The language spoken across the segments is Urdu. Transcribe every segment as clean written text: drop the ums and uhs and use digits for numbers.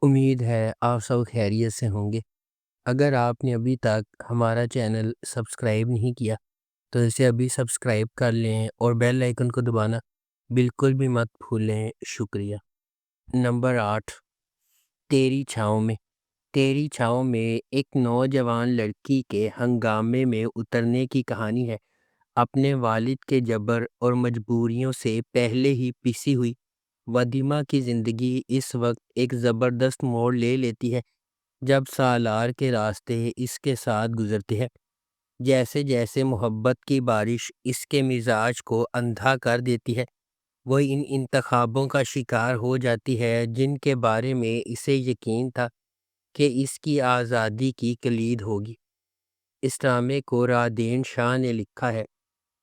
امید ہے آپ سب خیریت سے ہوں گے۔ اگر آپ نے ابھی تک ہمارا چینل سبسکرائب نہیں کیا تو اسے ابھی سبسکرائب کر لیں اور بیل آئیکن کو دبانا بالکل بھی مت بھولیں۔ شکریہ۔ نمبر 8، تیری چھاؤں میں۔ تیری چھاؤں میں ایک نوجوان لڑکی کے ہنگامے میں اترنے کی کہانی ہے۔ اپنے والد کے جبر اور مجبوریوں سے پہلے ہی پسی ہوئی وادیمہ کی زندگی اس وقت ایک زبردست موڑ لے لیتی ہے جب سالار کے راستے اس کے ساتھ گزرتے ہیں۔ جیسے جیسے محبت کی بارش اس کے مزاج کو اندھا کر دیتی ہے، وہ ان انتخابوں کا شکار ہو جاتی ہے جن کے بارے میں اسے یقین تھا کہ اس کی آزادی کی کلید ہوگی۔ اس ڈرامے کو رادین شاہ نے لکھا ہے،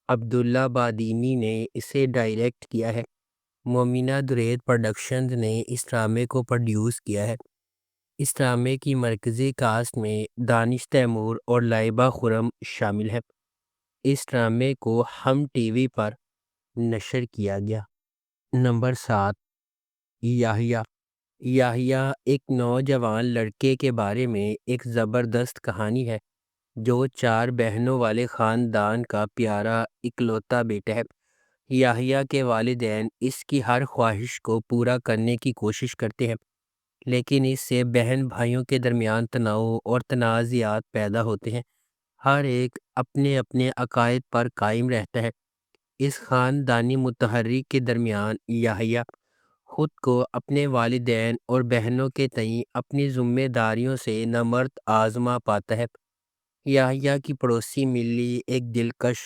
عبداللہ بادینی نے اسے ڈائریکٹ کیا ہے، مومنہ درید پروڈکشنز نے اس ڈرامے کو پروڈیوس کیا ہے۔ اس ڈرامے کی مرکزی کاسٹ میں دانش تیمور اور لائبہ خرم شامل ہیں۔ اس ڈرامے کو ہم ٹی وی پر نشر کیا گیا۔ نمبر 7، یحییٰ۔ یحییٰ ایک نوجوان لڑکے کے بارے میں ایک زبردست کہانی ہے جو 4 بہنوں والے خاندان کا پیارا اکلوتا بیٹا ہے۔ یحییٰ کے والدین اس کی ہر خواہش کو پورا کرنے کی کوشش کرتے ہیں، لیکن اس سے بہن بھائیوں کے درمیان تناؤ اور تنازعات پیدا ہوتے ہیں۔ ہر ایک اپنے اپنے عقائد پر قائم رہتا ہے۔ اس خاندانی متحرک کے درمیان یحییٰ خود کو اپنے والدین اور بہنوں کے تئیں اپنی ذمہ داریوں سے نمرد آزما پاتا ہے۔ یحییٰ کی پڑوسی ملی ایک دلکش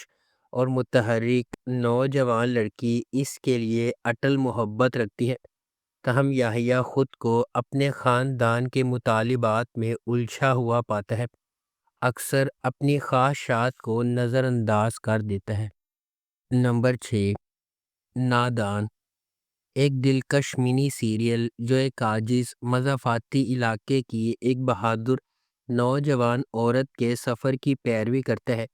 اور متحرک نوجوان لڑکی اس کے لیے اٹل محبت رکھتی ہے، تاہم یحییٰ خود کو اپنے خاندان کے مطالبات میں الجھا ہوا پاتا ہے، اکثر اپنی خواہشات کو نظر انداز کر دیتا ہے۔ نمبر 6، نادان۔ ایک دلکش منی سیریل جو ایک عاجز مضافاتی علاقے کی ایک بہادر نوجوان عورت کے سفر کی پیروی کرتا ہے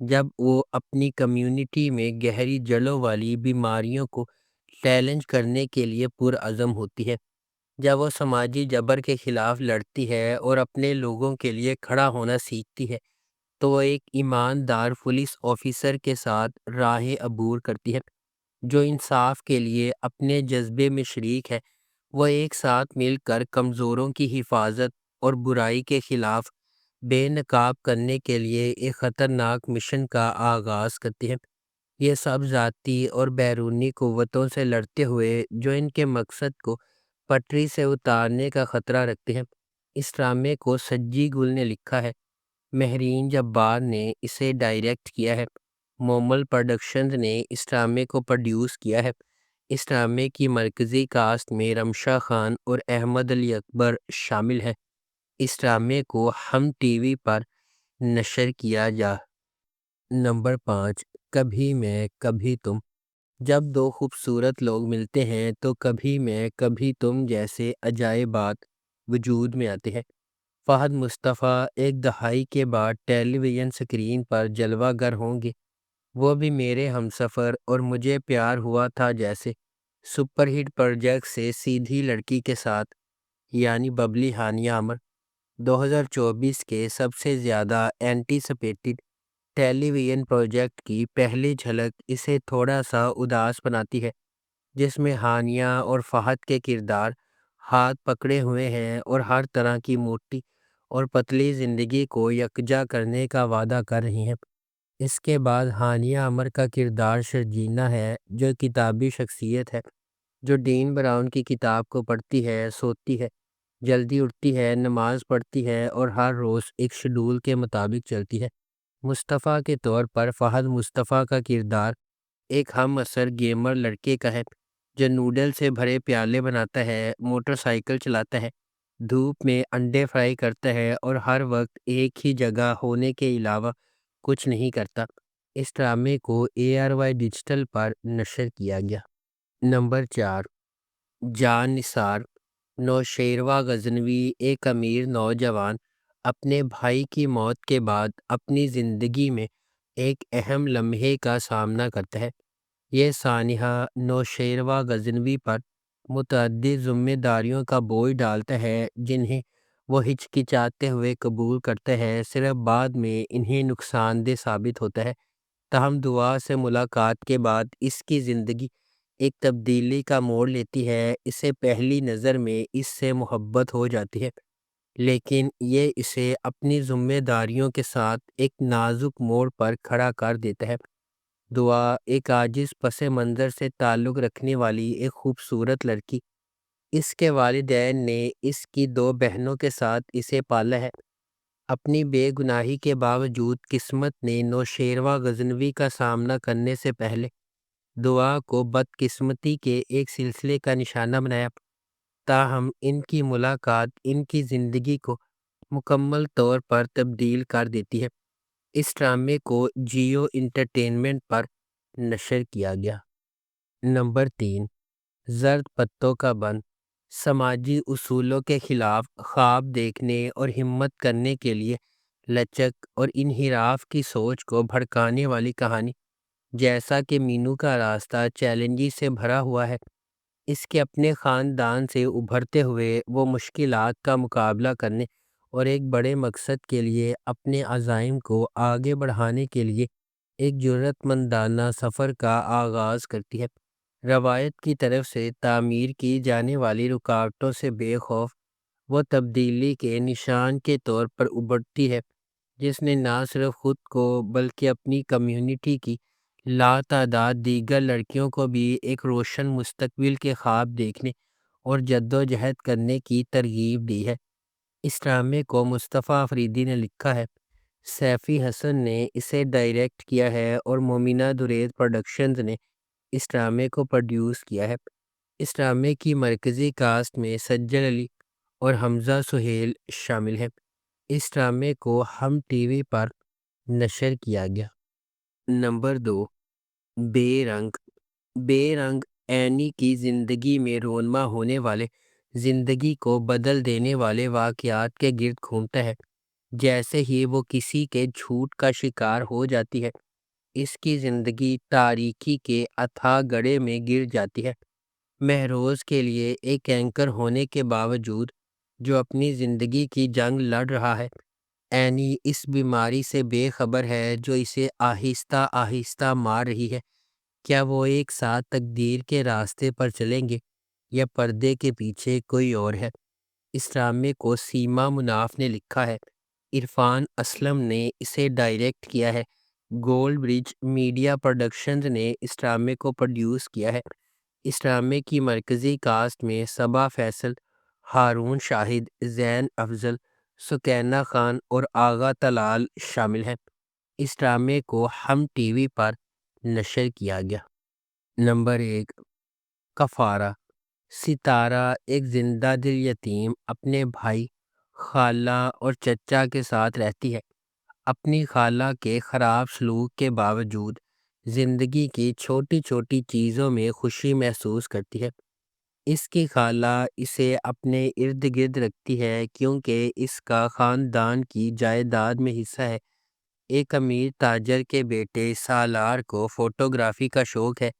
جب وہ اپنی کمیونٹی میں گہری جڑوں والی بیماریوں کو چیلنج کرنے کے لیے پرعزم ہوتی ہے۔ جب وہ سماجی جبر کے خلاف لڑتی ہے اور اپنے لوگوں کے لیے کھڑا ہونا سیکھتی ہے تو وہ ایک ایماندار پولیس آفیسر کے ساتھ راہ عبور کرتی ہے جو انصاف کے لیے اپنے جذبے میں شریک ہے۔ وہ ایک ساتھ مل کر کمزوروں کی حفاظت اور برائی کے خلاف بے نقاب کرنے کے لیے ایک خطرناک مشن کا آغاز کرتی ہیں۔ یہ سب ذاتی اور بیرونی قوتوں سے لڑتے ہوئے جو ان کے مقصد کو پٹری سے اتارنے کا خطرہ رکھتے ہیں۔ اس ڈرامے کو سجی گل نے لکھا ہے، مہرین جبار نے اسے ڈائریکٹ کیا ہے، مومل پروڈکشنز نے اس ڈرامے کو پروڈیوس کیا ہے۔ اس ڈرامے کی مرکزی کاسٹ میں رمشا خان اور احمد علی اکبر شامل ہیں۔ اس ڈرامے کو ہم ٹی وی پر نشر کیا جا۔ نمبر 5، کبھی میں کبھی تم۔ جب دو خوبصورت لوگ ملتے ہیں تو کبھی میں کبھی تم جیسے عجائبات وجود میں آتے ہیں۔ فہد مصطفیٰ ایک دہائی کے بعد ٹیلی ویژن سکرین پر جلوہ گر ہوں گے، وہ بھی میرے ہمسفر اور مجھے پیار ہوا تھا جیسے سپر ہٹ پروجیکٹ سے سیدھی لڑکی کے ساتھ، یعنی ببلی ہانیہ عمر۔ 2024 کے سب سے زیادہ اینٹیسپیٹڈ ٹیلی ویژن پروجیکٹ کی پہلی جھلک اسے تھوڑا سا اداس بناتی ہے، جس میں ہانیہ اور فہد کے کردار ہاتھ پکڑے ہوئے ہیں اور ہر طرح کی موٹی اور پتلی زندگی کو یکجا کرنے کا وعدہ کر رہی ہیں۔ اس کے بعد ہانیہ عمر کا کردار شرجینا ہے، جو کتابی شخصیت ہے جو ڈین براؤن کی کتاب کو پڑھتی ہے، سوتی ہے، جلدی اٹھتی ہے، نماز پڑھتی ہے اور ہر روز ایک شیڈول کے مطابق چلتی ہے۔ مصطفیٰ کے طور پر فہد مصطفیٰ کا کردار ایک ہم عصر گیمر لڑکے کا ہے جو نوڈل سے بھرے پیالے بناتا ہے، موٹر سائیکل چلاتا ہے، دھوپ میں انڈے فرائی کرتا ہے اور ہر وقت ایک ہی جگہ ہونے کے علاوہ کچھ نہیں کرتا۔ اس ڈرامے کو ARY ڈیجیٹل پر نشر کیا گیا۔ نمبر 4، جان نثار۔ نوشیروہ غزنوی ایک امیر نوجوان اپنے بھائی کی موت کے بعد اپنی زندگی میں ایک اہم لمحے کا سامنا کرتا ہے۔ یہ سانحہ نوشیروہ غزنوی پر متعدد ذمہ داریوں کا بوجھ ڈالتا ہے جنہیں وہ ہچکچاتے ہوئے قبول کرتے ہیں، صرف بعد میں انہیں نقصان دہ ثابت ہوتا ہے۔ تاہم دعا سے ملاقات کے بعد اس کی زندگی ایک تبدیلی کا موڑ لیتی ہے۔ اسے پہلی نظر میں اس سے محبت ہو جاتی ہے، لیکن یہ اسے اپنی ذمہ داریوں کے ساتھ ایک نازک موڑ پر کھڑا کر دیتا ہے۔ دعا ایک عاجز پس منظر سے تعلق رکھنے والی ایک خوبصورت لڑکی، اس کے والدین نے اس کی 2 بہنوں کے ساتھ اسے پالا ہے۔ اپنی بے گناہی کے باوجود قسمت نے نوشیروان غزنوی کا سامنا کرنے سے پہلے دعا کو بدقسمتی کے ایک سلسلے کا نشانہ بنایا۔ تاہم ان کی ملاقات ان کی زندگی کو مکمل طور پر تبدیل کر دیتی ہے۔ اس ڈرامے کو جیو انٹرٹینمنٹ پر نشر کیا گیا۔ نمبر 3، زرد پتوں کا بن۔ سماجی اصولوں کے خلاف خواب دیکھنے اور ہمت کرنے کے لیے لچک اور انحراف کی سوچ کو بھڑکانے والی کہانی۔ جیسا کہ مینو کا راستہ چیلنجز سے بھرا ہوا ہے، اس کے اپنے خاندان سے ابھرتے ہوئے وہ مشکلات کا مقابلہ کرنے اور ایک بڑے مقصد کے لیے اپنے عزائم کو آگے بڑھانے کے لیے ایک جرأت مندانہ سفر کا آغاز کرتی ہے۔ روایت کی طرف سے تعمیر کی جانے والی رکاوٹوں سے بے خوف، وہ تبدیلی کے نشان کے طور پر ابھرتی ہے، جس نے نہ صرف خود کو بلکہ اپنی کمیونٹی کی لاتعداد دیگر لڑکیوں کو بھی ایک روشن مستقبل کے خواب دیکھنے اور جدوجہد کرنے کی ترغیب دی ہے۔ اس ڈرامے کو مصطفیٰ افریدی نے لکھا ہے، سیفی حسن نے اسے ڈائریکٹ کیا ہے اور مومنہ دریز پروڈکشنز نے اس ڈرامے کو پروڈیوس کیا ہے۔ اس ڈرامے کی مرکزی کاسٹ میں سجل علی اور حمزہ سہیل شامل ہیں۔ اس ڈرامے کو ہم ٹی وی پر نشر کیا گیا۔ نمبر 2، بے رنگ۔ بے رنگ اینی کی زندگی میں رونما ہونے والے، زندگی کو بدل دینے والے واقعات کے گرد گھومتا ہے۔ جیسے ہی وہ کسی کے جھوٹ کا شکار ہو جاتی ہے، اس کی زندگی تاریکی کے اتھاہ گڑھے میں گر جاتی ہے۔ مہروز کے لیے ایک اینکر ہونے کے باوجود جو اپنی زندگی کی جنگ لڑ رہا ہے، اینی اس بیماری سے بے خبر ہے جو اسے آہستہ آہستہ مار رہی ہے۔ کیا وہ ایک ساتھ تقدیر کے راستے پر چلیں گے یا پردے کے پیچھے کوئی اور ہے؟ اس ڈرامے کو سیما مناف نے لکھا ہے، عرفان اسلم نے اسے ڈائریکٹ کیا ہے، گولڈ برج میڈیا پروڈکشنز نے اس ڈرامے کو پروڈیوس کیا ہے۔ اس ڈرامے کی مرکزی کاسٹ میں صبا فیصل، ہارون شاہد، زین افضل، سکینہ خان اور آغا طلال شامل ہیں۔ اس ڈرامے کو ہم ٹی وی پر نشر کیا گیا۔ نمبر 1، کفارہ۔ ستارہ ایک زندہ دل یتیم اپنے بھائی، خالہ اور چچا کے ساتھ رہتی ہے۔ اپنی خالہ کے خراب سلوک کے باوجود زندگی کی چھوٹی چھوٹی چیزوں میں خوشی محسوس کرتی ہے۔ اس کی خالہ اسے اپنے ارد گرد رکھتی ہے کیونکہ اس کا خاندان کی جائیداد میں حصہ ہے۔ ایک امیر تاجر کے بیٹے سالار کو فوٹوگرافی کا شوق ہے،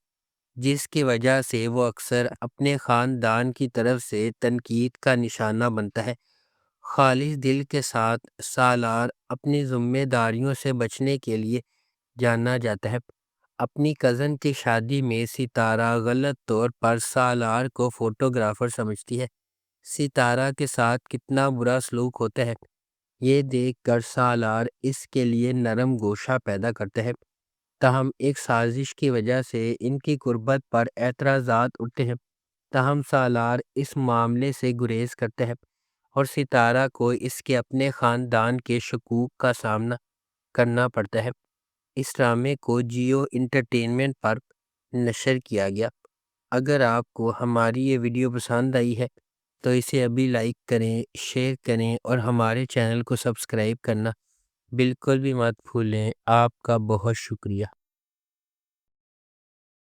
جس کی وجہ سے وہ اکثر اپنے خاندان کی طرف سے تنقید کا نشانہ بنتا ہے۔ خالص دل کے ساتھ سالار اپنی ذمہ داریوں سے بچنے کے لیے جانا جاتا ہے۔ اپنی کزن کی شادی میں ستارہ غلط طور پر سالار کو فوٹوگرافر سمجھتی ہے۔ ستارہ کے ساتھ کتنا برا سلوک ہوتا ہے، یہ دیکھ کر سالار اس کے لیے نرم گوشہ پیدا کرتا ہے۔ تاہم ایک سازش کی وجہ سے ان کی قربت پر اعتراضات اٹھتے ہیں۔ تاہم سالار اس معاملے سے گریز کرتا ہے اور ستارہ کو اس کے اپنے خاندان کے شکوک کا سامنا کرنا پڑتا ہے۔ اس ڈرامے کو جیو انٹرٹینمنٹ پر نشر کیا گیا۔ اگر آپ کو ہماری یہ ویڈیو پسند آئی ہے تو اسے ابھی لائک کریں، شیئر کریں اور ہمارے چینل کو سبسکرائب کرنا بالکل بھی مت بھولیں۔ آپ کا بہت شکریہ۔